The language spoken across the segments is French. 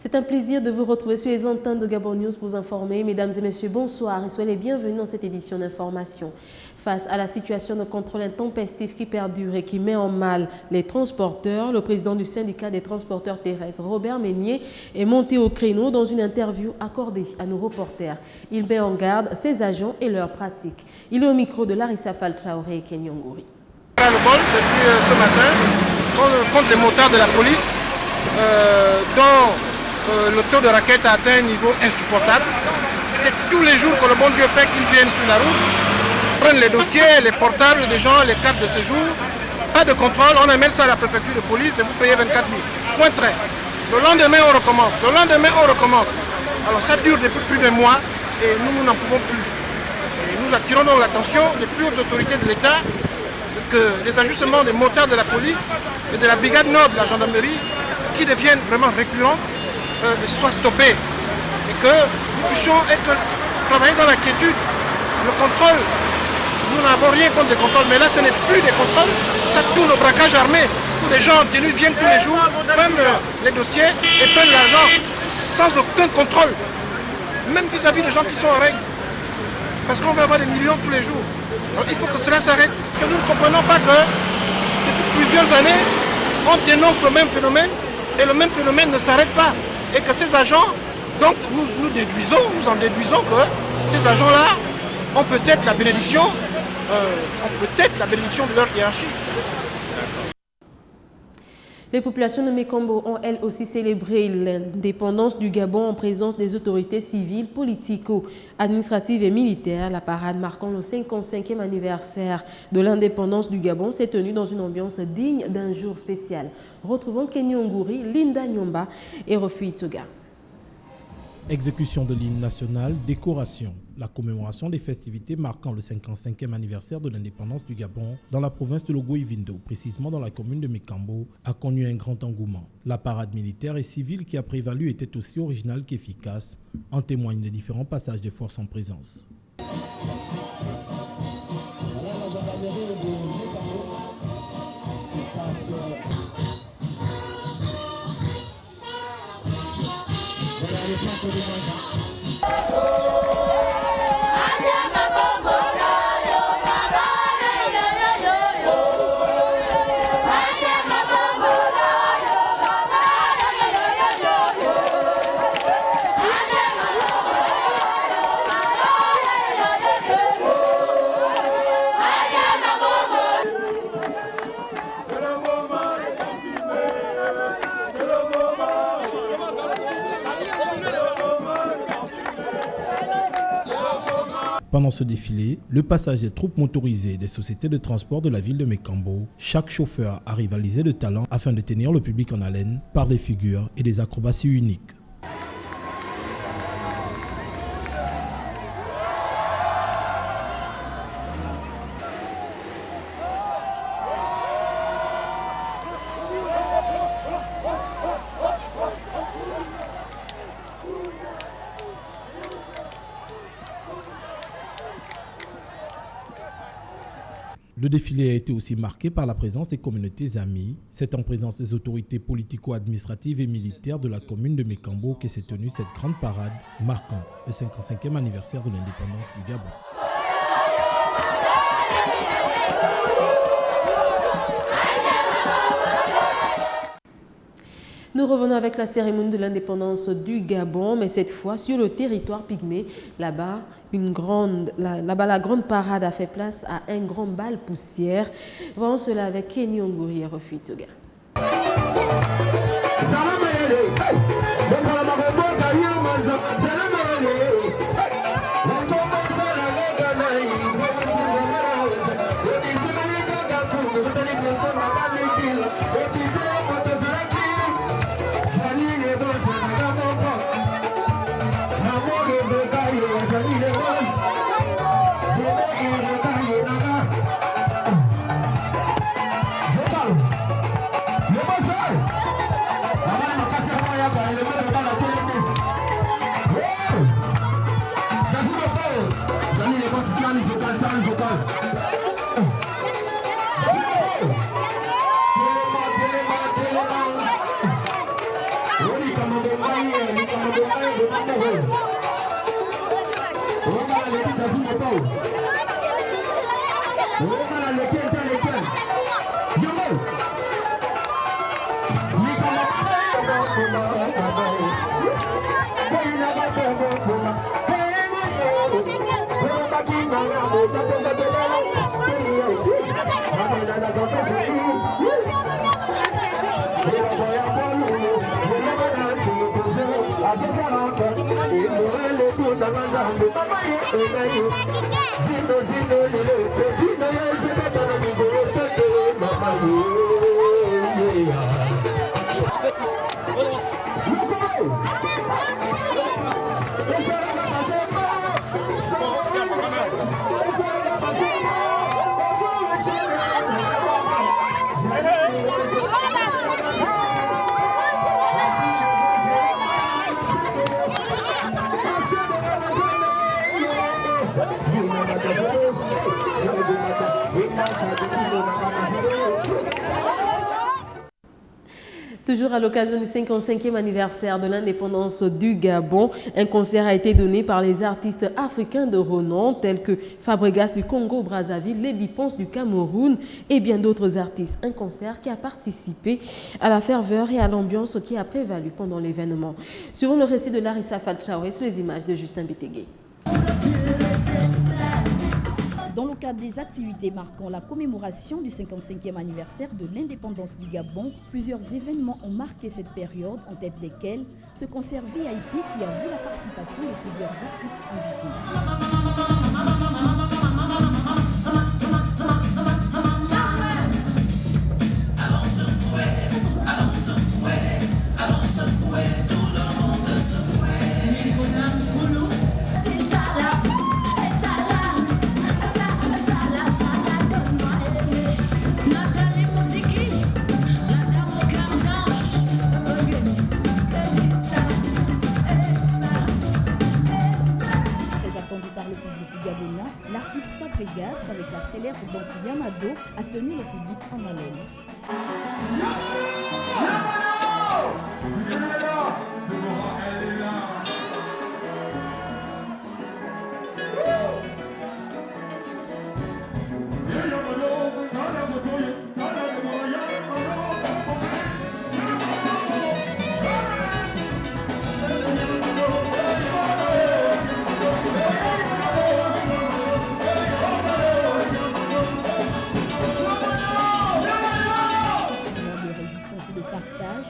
C'est un plaisir de vous retrouver sur les antennes de Gabon News pour vous informer. Mesdames et messieurs, bonsoir et soyez les bienvenus dans cette édition d'information. Face à la situation de contrôle intempestif qui perdure et qui met en mal les transporteurs, le président du syndicat des transporteurs terrestres, Robert Meunier, est monté au créneau dans une interview accordée à nos reporters. Il met en garde ses agents et leurs pratiques. Il est au micro de Larissa Fall Traoré et Kenyon Ngouri. Le bol depuis ce matin contre les motards de la police dont le taux de raquette a atteint un niveau insupportable. C'est tous les jours que le bon Dieu fait qu'ils viennent sur la route, prennent les dossiers, les portables des gens, les cartes de séjour. Pas de contrôle, on amène ça à la préfecture de police et vous payez 24 000. Point très. Le lendemain on recommence, le lendemain on recommence. Alors ça dure depuis plus d'un mois et nous n'en pouvons plus. Et nous attirons donc l'attention des plus hautes autorités de l'État que les ajustements des motards de la police et de la brigade nord de la gendarmerie qui deviennent vraiment récurrents soient stoppés et que nous puissions travailler dans l'inquiétude. Le contrôle, nous n'avons rien contre les contrôles, mais là ce n'est plus des contrôles, ça tourne au braquage armé où les gens en tenue viennent tous les jours, prennent les dossiers et prennent l'argent sans aucun contrôle, même vis-à-vis des gens qui sont en règle, parce qu'on veut avoir des millions tous les jours. Alors, il faut que cela s'arrête, que nous ne comprenons pas que depuis plusieurs années, on dénonce le même phénomène et le même phénomène ne s'arrête pas. Et que ces agents, donc nous en déduisons que ces agents-là ont peut-être la bénédiction, de leur hiérarchie. Les populations de Mékambo ont elles aussi célébré l'indépendance du Gabon en présence des autorités civiles, politico-administratives et militaires. La parade marquant le 55e anniversaire de l'indépendance du Gabon s'est tenue dans une ambiance digne d'un jour spécial. Retrouvons Kenyon Ngouri, Linda Nyomba et Refu Itsoga. Exécution de l'hymne national, décoration. La commémoration des festivités marquant le 55e anniversaire de l'indépendance du Gabon dans la province de Logo-Ivindo, précisément dans la commune de Mékambo, a connu un grand engouement. La parade militaire et civile qui a prévalu était aussi originale qu'efficace, en témoignent les différents passages de force en présence. Pendant ce défilé, le passage des troupes motorisées des sociétés de transport de la ville de Mékambo, chaque chauffeur a rivalisé de talent afin de tenir le public en haleine par des figures et des acrobaties uniques. Le défilé a été aussi marqué par la présence des communautés amies. C'est en présence des autorités politico-administratives et militaires de la commune de Mékambo que s'est tenue cette grande parade marquant le 55e anniversaire de l'indépendance du Gabon. Nous revenons avec la cérémonie de l'indépendance du Gabon, mais cette fois sur le territoire pygmée. Là-bas, la grande parade a fait place à un grand bal poussière. Voyons cela avec Kenyon Ngouri et Refu Itsoga. Toujours à l'occasion du 55e anniversaire de l'indépendance du Gabon, un concert a été donné par les artistes africains de renom tels que Fabregas du Congo-Brazzaville, Lady Ponce du Cameroun et bien d'autres artistes. Un concert qui a participé à la ferveur et à l'ambiance qui a prévalu pendant l'événement. Suivons le récit de Larissa Falchaoué sur les images de Justin Bétégué. Dans le cadre des activités marquant la commémoration du 55e anniversaire de l'indépendance du Gabon, plusieurs événements ont marqué cette période, en tête desquels ce concert VIP qui a vu la participation de plusieurs artistes invités. L'artiste Fabregas, avec la célèbre danse Yamado, a tenu le public en haleine.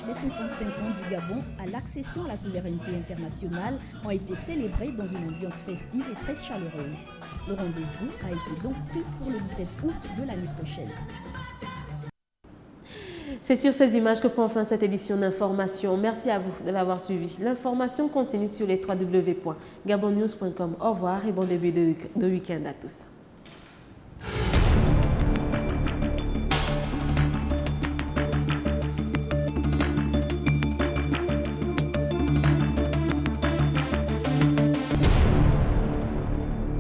Les 55 ans du Gabon à l'accession à la souveraineté internationale ont été célébrés dans une ambiance festive et très chaleureuse. Le rendez-vous a été donc pris pour le 17 août de l'année prochaine. C'est sur ces images que prend fin cette édition d'information. Merci à vous de l'avoir suivi. L'information continue sur les www.gabonnews.com. Au revoir et bon début de week-end à tous.